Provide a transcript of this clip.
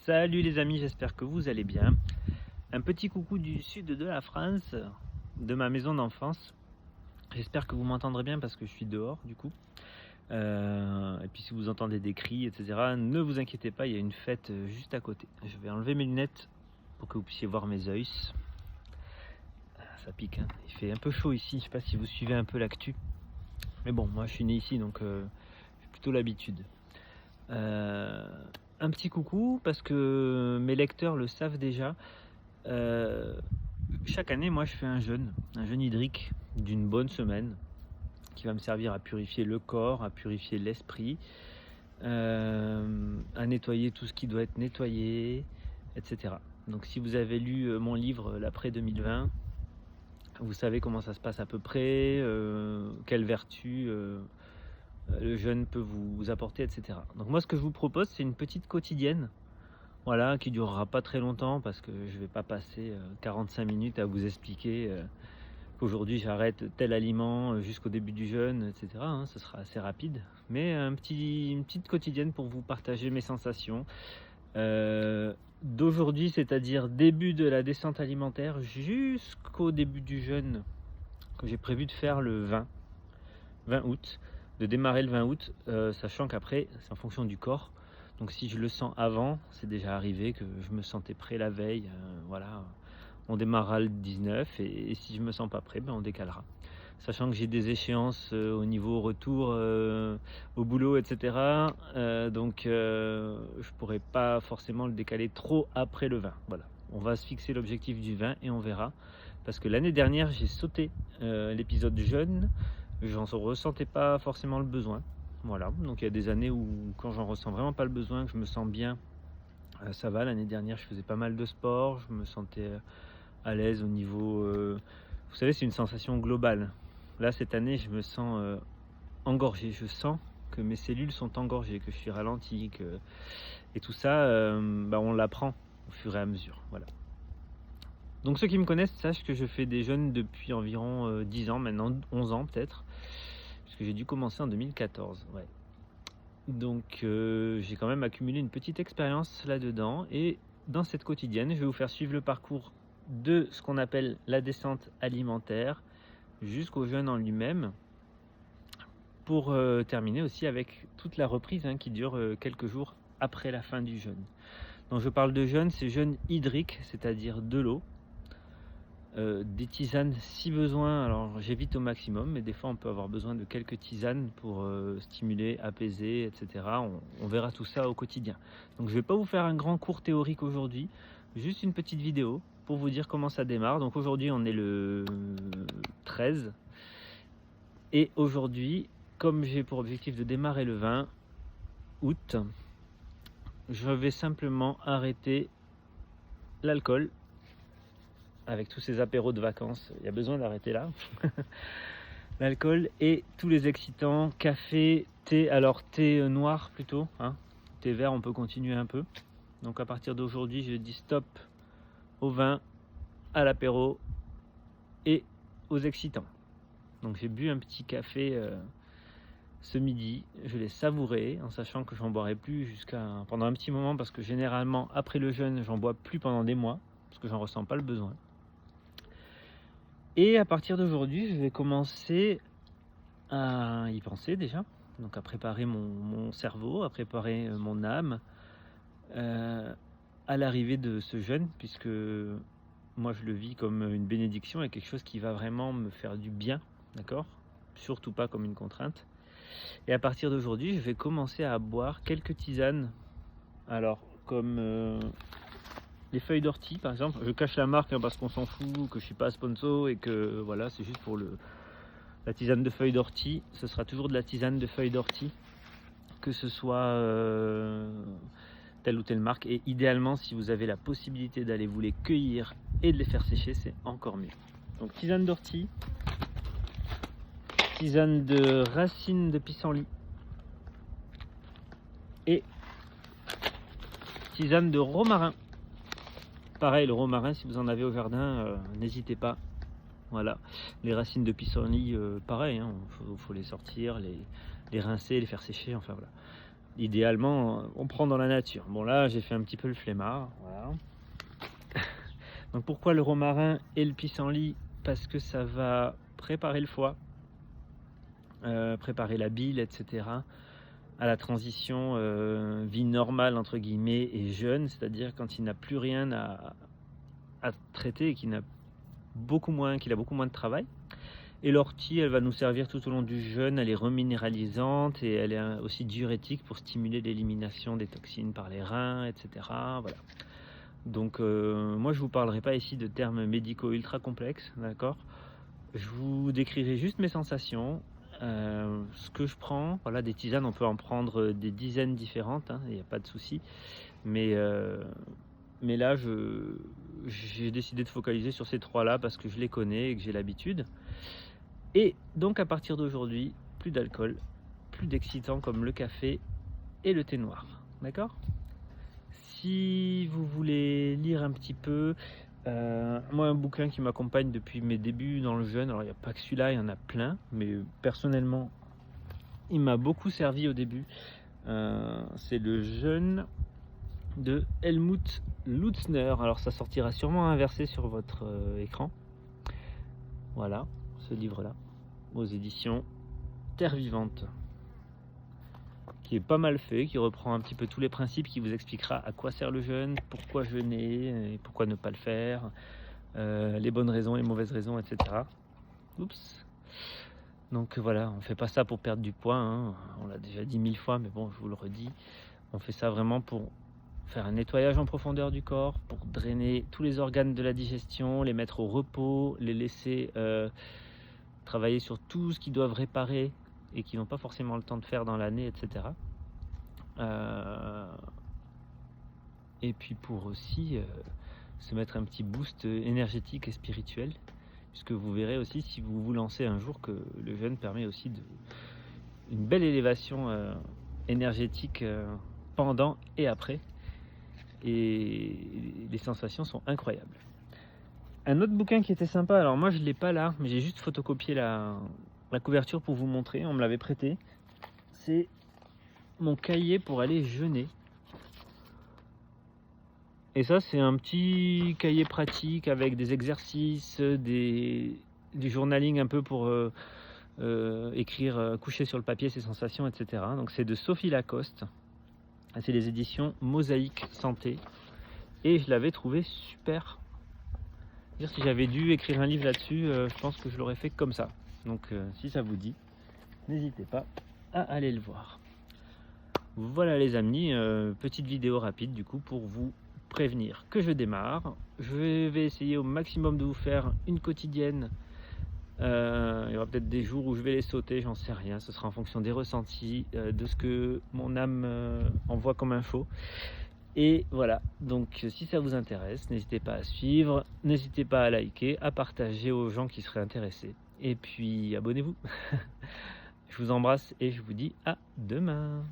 Salut les amis, j'espère que vous allez bien. Un petit coucou du sud de la France, de ma maison d'enfance. J'espère que vous m'entendrez bien parce que je suis dehors du coup. Et puis si vous entendez des cris, etc., ne vous inquiétez pas, il y a une fête juste à côté. Je vais enlever mes lunettes pour que vous puissiez voir mes yeux. Ça pique, hein. Il fait un peu chaud ici, je sais pas si vous suivez un peu l'actu. Mais bon, moi je suis né ici donc j'ai plutôt l'habitude. Un petit coucou parce que mes lecteurs le savent déjà. Chaque année, moi, je fais un jeûne hydrique d'une bonne semaine qui va me servir à purifier le corps, à purifier l'esprit, à nettoyer tout ce qui doit être nettoyé, etc. Donc, si vous avez lu mon livre l'après 2020, vous savez comment ça se passe à peu près, quelles vertus le jeûne peut vous apporter, etc. Donc, moi, ce que je vous propose, c'est une petite quotidienne. Voilà, qui durera pas très longtemps parce que je vais pas passer 45 minutes à vous expliquer qu'aujourd'hui j'arrête tel aliment jusqu'au début du jeûne, etc. Hein, ce sera assez rapide, mais une petite quotidienne pour vous partager mes sensations d'aujourd'hui, c'est-à-dire début de la descente alimentaire jusqu'au début du jeûne que j'ai prévu de faire le 20 août, de démarrer le 20 août, sachant qu'après c'est en fonction du corps. Donc si je le sens avant, c'est déjà arrivé que je me sentais prêt la veille, voilà, on démarrera le 19 et si je me sens pas prêt, ben on décalera. Sachant que j'ai des échéances au niveau retour au boulot, etc. Donc je pourrais pas forcément le décaler trop après le 20. Voilà, on va se fixer l'objectif du 20 et on verra. Parce que l'année dernière, j'ai sauté l'épisode jeûne, j'en ressentais pas forcément le besoin. Voilà, donc il y a des années où quand j'en ressens vraiment pas le besoin, que je me sens bien, ça va. L'année dernière, je faisais pas mal de sport, je me sentais à l'aise au niveau... vous savez, c'est une sensation globale. Là, cette année, je me sens engorgé. Je sens que mes cellules sont engorgées, que je suis ralenti. Et tout ça, on l'apprend au fur et à mesure. Voilà. Donc ceux qui me connaissent sachent que je fais des jeûnes depuis environ 10 ans, maintenant 11 ans peut-être. Parce que j'ai dû commencer en 2014. Ouais. Donc j'ai quand même accumulé une petite expérience là-dedans. Et dans cette quotidienne, je vais vous faire suivre le parcours de ce qu'on appelle la descente alimentaire jusqu'au jeûne en lui-même, pour terminer aussi avec toute la reprise qui dure quelques jours après la fin du jeûne. Donc je parle de jeûne, c'est jeûne hydrique, c'est-à-dire de l'eau, des tisanes si besoin. Alors j'évite au maximum, mais des fois on peut avoir besoin de quelques tisanes pour stimuler, apaiser, etc. On verra tout ça au quotidien. Donc je vais pas vous faire un grand cours théorique aujourd'hui, juste une petite vidéo pour vous dire comment ça démarre. Donc aujourd'hui on est le 13 et aujourd'hui, comme j'ai pour objectif de démarrer le 20 août, je vais simplement arrêter l'alcool. Avec tous ces apéros de vacances, il y a besoin d'arrêter là. L'alcool et tous les excitants, café, thé, alors thé noir plutôt, thé vert on peut continuer un peu. Donc à partir d'aujourd'hui, je dis stop au vin, à l'apéro et aux excitants. Donc j'ai bu un petit café ce midi, je l'ai savouré en sachant que j'en boirai plus pendant un petit moment, parce que généralement après le jeûne, j'en bois plus pendant des mois parce que j'en ressens pas le besoin. Et à partir d'aujourd'hui, je vais commencer à y penser déjà, donc à préparer mon cerveau, à préparer mon âme à l'arrivée de ce jeûne, puisque moi je le vis comme une bénédiction et quelque chose qui va vraiment me faire du bien, d'accord ? Surtout pas comme une contrainte. Et à partir d'aujourd'hui, je vais commencer à boire quelques tisanes, alors comme... les feuilles d'ortie par exemple, je cache la marque parce qu'on s'en fout, que je suis pas sponsor et que voilà, c'est juste pour la tisane de feuilles d'ortie. Ce sera toujours de la tisane de feuilles d'ortie, que ce soit telle ou telle marque. Et idéalement, si vous avez la possibilité d'aller vous les cueillir et de les faire sécher, c'est encore mieux. Donc tisane d'ortie, tisane de racines de pissenlit et tisane de romarin. Pareil, le romarin, si vous en avez au jardin, n'hésitez pas. Voilà, les racines de pissenlit, pareil, faut les sortir, les rincer, les faire sécher, enfin voilà. idéalement, on prend dans la nature. Bon là, j'ai fait un petit peu le flemmard, voilà. Donc pourquoi le romarin et le pissenlit? Parce que ça va préparer le foie, préparer la bile, etc. à la transition vie normale entre guillemets et jeûne, c'est-à-dire quand il n'a plus rien à traiter et qu'il a beaucoup moins de travail. Et l'ortie, elle va nous servir tout au long du jeûne, elle est reminéralisante et elle est aussi diurétique pour stimuler l'élimination des toxines par les reins, etc. Voilà. Donc moi je vous parlerai pas ici de termes médicaux ultra complexes, d'accord? Je vous décrirai juste mes sensations, ce que je prends. Voilà, des tisanes, on peut en prendre des dizaines différentes, hein, il n'y a pas de souci. Mais là, j'ai décidé de focaliser sur ces trois-là parce que je les connais et que j'ai l'habitude. Et donc à partir d'aujourd'hui, plus d'alcool, plus d'excitants comme le café et le thé noir, d'accord? Si vous voulez lire un petit peu, moi un bouquin qui m'accompagne depuis mes débuts dans le jeûne, alors il n'y a pas que celui-là, il y en a plein, mais personnellement, il m'a beaucoup servi au début. C'est le jeûne de Helmut Lutzner. Alors ça sortira sûrement inversé sur votre écran. Voilà, ce livre-là, aux éditions Terre Vivante, qui est pas mal fait, qui reprend un petit peu tous les principes, qui vous expliquera à quoi sert le jeûne, pourquoi jeûner, et pourquoi ne pas le faire, les bonnes raisons, les mauvaises raisons, etc. Oups. Donc voilà, on fait pas ça pour perdre du poids, hein. On l'a déjà dit 1000 fois, mais bon, je vous le redis, on fait ça vraiment pour faire un nettoyage en profondeur du corps, pour drainer tous les organes de la digestion, les mettre au repos, les laisser travailler sur tout ce qu'ils doivent réparer et qui n'ont pas forcément le temps de faire dans l'année, etc. Et puis pour aussi se mettre un petit boost énergétique et spirituel, puisque vous verrez aussi, si vous vous lancez un jour, que le jeûne permet aussi une belle élévation énergétique pendant et après, et les sensations sont incroyables. Un autre bouquin qui était sympa, alors moi je l'ai pas là, mais j'ai juste photocopié la couverture pour vous montrer, on me l'avait prêté. C'est mon cahier pour aller jeûner. Et ça, c'est un petit cahier pratique avec des exercices, du journaling un peu pour écrire, coucher sur le papier ses sensations, etc. Donc c'est de Sophie Lacoste. C'est les éditions Mosaïque Santé. Et je l'avais trouvé super. Si j'avais dû écrire un livre là-dessus, je pense que je l'aurais fait comme ça. Donc si ça vous dit, n'hésitez pas à aller le voir. Voilà les amis, petite vidéo rapide du coup pour vous prévenir que je démarre. Je vais essayer au maximum de vous faire une quotidienne. Il y aura peut-être des jours où je vais les sauter, j'en sais rien. Ce sera en fonction des ressentis, de ce que mon âme envoie comme info. Et voilà, donc si ça vous intéresse, n'hésitez pas à suivre, n'hésitez pas à liker, à partager aux gens qui seraient intéressés. Et puis abonnez-vous. Je vous embrasse et je vous dis à demain.